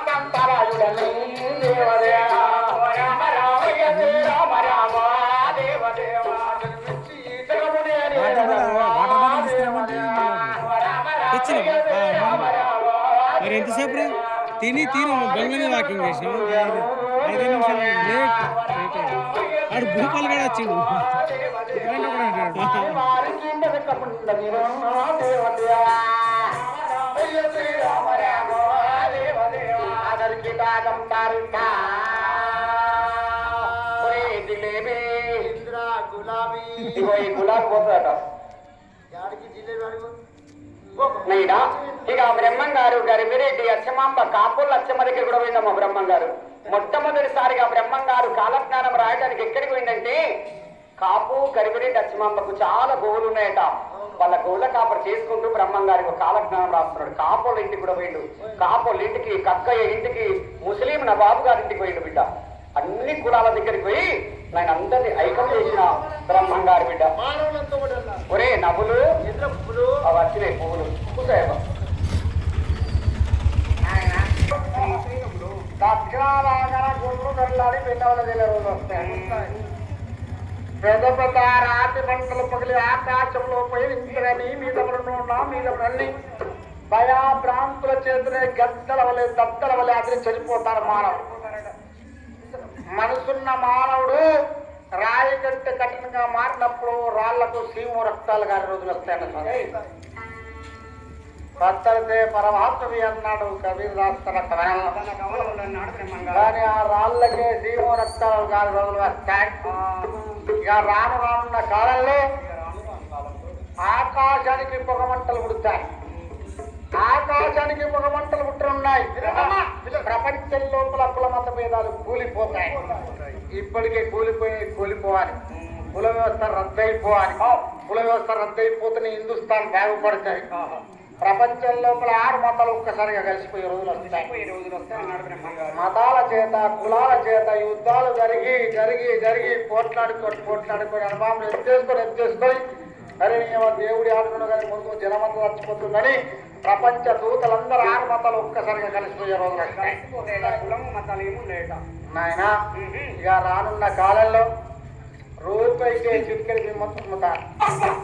సంతరాయుడని దేవదేవ రామ రామయ్య రామ రామ దేవదేవ మరి ఎంతసేపు తిని గంగని వాకింగ్ చేసినాం 5 నిమిషాలు లేట్ ఆడు భూపాలు కూడా వచ్చిండు గులాబీ పోతుందట నైనా ఇక బ్రహ్మం గారు గరిమిరెడ్డి అచ్చమాంబ కాపుల అచ్చమ్మ దగ్గర కూడా పోయిందమ్మా బ్రహ్మం గారు. మొట్టమొదటిసారిగా బ్రహ్మం గారు కాలజ్ఞానం రాయడానికి ఎక్కడికి పోయిందంటే కాపు గరిమిరెడ్డి అచ్చమాంబకు చాలా గోవులు ఉన్నాయట. వాళ్ళ గోవుల కాపరు చేసుకుంటూ బ్రహ్మం గారికి కాలజ్ఞానం రాస్తున్నాడు. కాపోళ్ళ ఇంటికి కూడా పోయిండు. కాపోళ్ళ ఇంటికి, కక్కయ్య ఇంటికి, ముస్లిం నవాబు గారి ఇంటికి పోయిండు బిడ్డ. అన్ని కులాల దగ్గరికి పోయి ఆయన అందరినీ ఐక్యం చేసిన బ్రహ్మం గారి బిడ్డ. ఒరే నవ్వులు అవి వచ్చినాయి పువ్వులు కూసాయమ్మ. దక్షిణాలాగా గుండ్లు కట్లాడి పెద్దవాళ్ళ దగ్గర రోజు వస్తాయి. పెద్ద పెద్ద రాతి పంటలు పగిలి ఆకాశంలో పయనించని మీద మీద నల్లి భయాభ్రాంతుల చేతులే గద్దల వలె దద్దల వలె అతని చనిపోతారు మానవుడు. మనసున్న మానవుడు రాయి కంటే కఠినంగా మారినప్పుడు రాళ్లకు సీము రక్తాలు కాని రోజులు వస్తాయన్న పత్తరితే పరమాత్మవి అన్నాడు కబీర్ రాస్తాడు. కానీ ఆ రాళ్ళకే సీము రక్తాలు కాని రోజులు వస్తాయి. ఇక రానున్న కాలంలో ఆకాశానికి పొగమంటలు పుడతాయి. ఆకాశానికి పొగమంటలు పుట్టనున్నాయి. ప్రపంచం లోపల కుల మత భేదాలు కూలిపోతాయి. ఇప్పటికే కూలిపోవాలి. కుల వ్యవస్థ రద్దయిపోవాలి. కుల వ్యవస్థ రద్దయిపోతేనే హిందుస్థాన్ బాగుపడతాయి. ప్రపంచం లోపల 6 మతాలు ఒక్కసారిగా కలిసిపోయే రోజులు వస్తాయి. మతాల చేత కులాల చేత యుద్ధాలు జరిగి పోట్లాడుకొని అనుభవం ఎత్తేసుకొని అరే దేవుడి ఆడుకున్న కానీ ముందు జనమంతా చచ్చిపోతుందని ప్రపంచ దూతలందరూ 6 మతాలు ఒక్కసారిగా కలిసిపోయే రోజులు వస్తాయి. నాయన ఇక రానున్న కాలంలో రూపాయికే చిటికెళ్ళి మొత్తం